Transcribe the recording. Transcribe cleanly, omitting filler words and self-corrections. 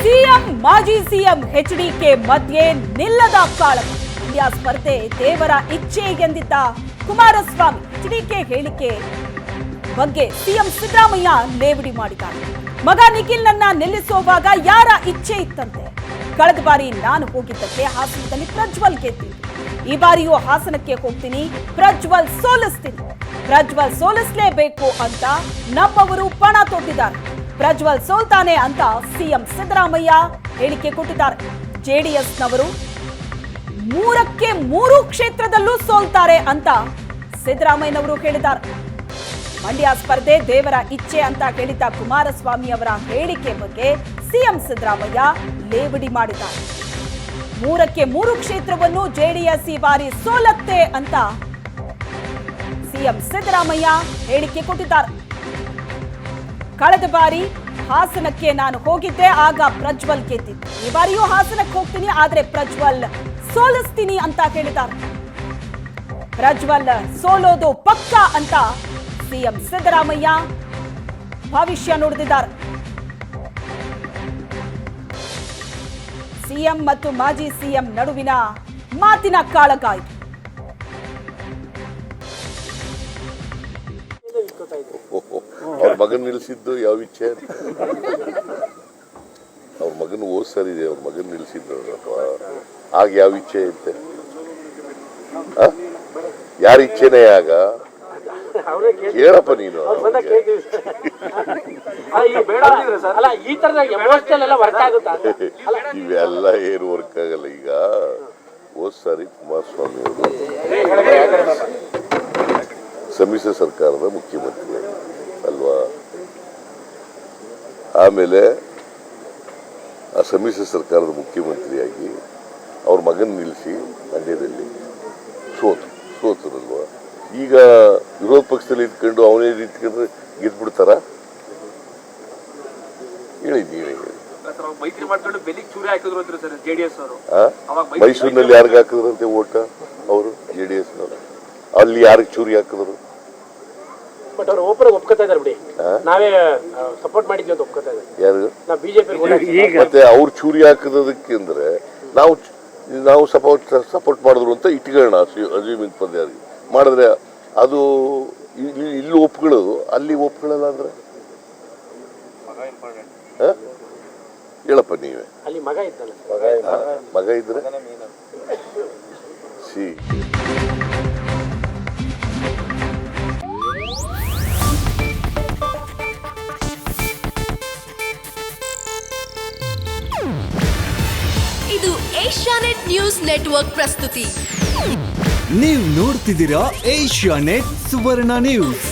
CM ಮಾಜಿ CM HDK ಮಧ್ಯೆ ನಿಲ್ಲದ ಕಾಳಗ. ಮಂಡ್ಯ ಸ್ಪರ್ಧೆ ದೇವರ ಇಚ್ಛೆ ಎಂದಿದ್ದ ಕುಮಾರಸ್ವಾಮಿ ಎಚ್ಡಿಕೆ ಹೇಳಿಕೆ ಬಗ್ಗೆ ಸಿಎಂ ಸಿದ್ದರಾಮಯ್ಯ ಲೇವಡಿ ಮಾಡಿದ್ದಾರೆ. ಮಗ ನಿಖಿಲ್ನನ್ನ ನಿಲ್ಲಿಸುವಾಗ ಯಾರ ಇಚ್ಛೆ ಇತ್ತಂತೆ? ಕಳೆದ ಬಾರಿ ನಾನು ಹೋಗಿದ್ದಕ್ಕೆ ಹಾಸನದಲ್ಲಿ ಪ್ರಜ್ವಲ್ ಗೆದ್ದಿದ್ದು, ಈ ಬಾರಿಯೂ ಹಾಸನಕ್ಕೆ ಹೋಗ್ತೀನಿ, ಪ್ರಜ್ವಲ್ ಸೋಲಿಸ್ತೀನಿ, ಪ್ರಜ್ವಲ್ ಸೋಲಿಸಲೇಬೇಕು ಅಂತ ನಮ್ಮವರು ಪಣ ತೊಟ್ಟಿದ್ದಾರೆ. ಪ್ರಜ್ವಲ್ ಸೋಲ್ತಾನೆ ಅಂತ ಸಿಎಂ ಸಿದ್ದರಾಮಯ್ಯ ಹೇಳಿಕೆ ಕೊಟ್ಟಿದ್ದಾರೆ. ಜೆಡಿಎಸ್ನವರು 3ಕ್ಕೆ 3 ಕ್ಷೇತ್ರದಲ್ಲೂ ಸೋಲ್ತಾರೆ ಅಂತ ಸಿದ್ದರಾಮಯ್ಯನವರು ಹೇಳಿದ್ದಾರೆ. ಮಂಡ್ಯ ಸ್ಪರ್ಧೆ ದೇವರ ಇಚ್ಛೆ ಅಂತ ಹೇಳಿದ್ದ ಕುಮಾರಸ್ವಾಮಿ ಅವರ ಹೇಳಿಕೆ ಬಗ್ಗೆ ಸಿಎಂ ಸಿದ್ದರಾಮಯ್ಯ ಲೇವಡಿ ಮಾಡಿದ್ದಾರೆ. 3ಕ್ಕೆ 3 ಕ್ಷೇತ್ರವನ್ನು ಜೆಡಿಎಸ್ ಈ ಬಾರಿ ಸೋಲತ್ತೆ ಅಂತ ಸಿಎಂ ಸಿದ್ದರಾಮಯ್ಯ ಹೇಳಿಕೆ ಕೊಟ್ಟಿದ್ದಾರೆ. ಕಳೆದ ಬಾರಿ ಹಾಸನಕ್ಕೆ ನಾನು ಹೋಗಿದ್ದೆ, ಆಗ ಪ್ರಜ್ವಲ್ ಗೆದ್ದಿದ್ದೆ, ಈ ಬಾರಿಯೂ ಹಾಸನಕ್ಕೆ ಹೋಗ್ತೀನಿ, ಆದ್ರೆ ಪ್ರಜ್ವಲ್ ಸೋಲಿಸ್ತೀನಿ ಅಂತ ಹೇಳಿದ್ದಾರೆ. ಪ್ರಜ್ವಲ್ ಸೋಲೋದು ಪಕ್ಕ ಅಂತ ಸಿಎಂ ಸಿದ್ದರಾಮಯ್ಯ ಭವಿಷ್ಯ ನುಡಿದಿದ್ದಾರೆ. ಸಿಎಂ ಮತ್ತು ಮಾಜಿ ಸಿಎಂ ನಡುವಿನ ಮಾತಿನ ಕಾಳಗ ಇದು. ಅವ್ರ ಮಗನ್ ನಿಲ್ಸಿದ್ದು ಯಾವ ಇಚ್ಛೆ? ಅವ್ರ ಮಗನ್ ಓದ್ಸರಿದೆ, ಅವ್ರ ಮಗನ್ ನಿಲ್ಸಿದ್ದು ಆಗ ಯಾವ ಇಚ್ಛೆ ಐತೆ? ಯಾರ ಇಚ್ಛೆನೇ ಆಗ? ಕೇಳಪ್ಪ ನೀನು. ಇವೆಲ್ಲ ಏನು ವರ್ಕ್ ಆಗಲ್ಲ. ಈಗ ಹೋದ್ ಸಾರಿ ಕುಮಾರಸ್ವಾಮಿ ಅವರು ಸಮ್ಮಿಶ್ರ ಸರ್ಕಾರದ ಮುಖ್ಯಮಂತ್ರಿ ಅಲ್ವಾ? ಆಮೇಲೆ ಆ ಸಮ್ಮಿಶ್ರ ಸರ್ಕಾರದ ಮುಖ್ಯಮಂತ್ರಿಯಾಗಿ ಅವ್ರ ಮಗನ್ ನಿಲ್ಲಿಸಿ ಮಂಡ್ಯದಲ್ಲಿ ಸೋತರಲ್ವಾ? ಈಗ ವಿರೋಧ ಪಕ್ಷದಲ್ಲಿ ಇಟ್ಕೊಂಡು ಅವನೇ ಇಟ್ಕೊಂಡ್ರೆ ಗೆದ್ಬಿಡ್ತಾರ? ಹೇಳಿ ಮೈಸೂರಿನಲ್ಲಿ ಯಾರಿಗೆ ಹಾಕಿದ್ರಂತೆ ಓಟ? ಅವರು ಜೆಡಿಎಸ್ನವರು. ಅಲ್ಲಿ ಯಾರಿಗೆ ಚೂರಿ ಹಾಕಿದ್ರು? ಬಟ್ ಅವ್ರು ಓಪನ್ ಒಪ್ಕೋತಾ ಇದ್ದಾರೆ ಬಿಡಿ, ನಾವೇ ಸಪೋರ್ಟ್ ಮಾಡಿದ್ವಿ ಅಂತ ಒಪ್ಕೋತಾ ಇದ್ದಾರೆ. ಯಾರು? ನಾವು ಬಿಜೆಪಿ. ಮತ್ತೆ ಅವ್ರು ಚೂರಿ ಹಾಕಿದಕ್ಕೆ ಅಂದ್ರೆ ನಾವು ಸಪೋರ್ಟ್ ಮಾಡಿದ್ರು ಅಂತ ಇಟ್ಕೊಳ್ಳೋಣ. ಅಜೀಮಿನ್ ಪದ್ಯಾರಿಗೆ ಮಾಡಿದ್ರೆ ಅದು ಇಲ್ಲಿ ಒಪ್ಕೊಳ್ಳೋದು, ಅಲ್ಲಿ ಒಪ್ಕೊಳ್ಳಲ್ಲ ಅಂದ್ರೆ ಹೇಳಪ್ಪ ನೀವೇ. ಅಲ್ಲಿ ಮಗ ಇದ್ದಲ್ಲ, ಮಗ ಇದ್ರೆ ಸಿ ಇದು ಏಷ್ಯಾನೆಟ್ ನ್ಯೂಸ್ ನೆಟ್ವರ್ಕ್ ಪ್ರಸ್ತುತಿ. ನೀವು ನೋಡ್ತಿದ್ದೀರಾ ಏಷ್ಯಾನೆಟ್ ಸುವರ್ಣ ನ್ಯೂಸ್.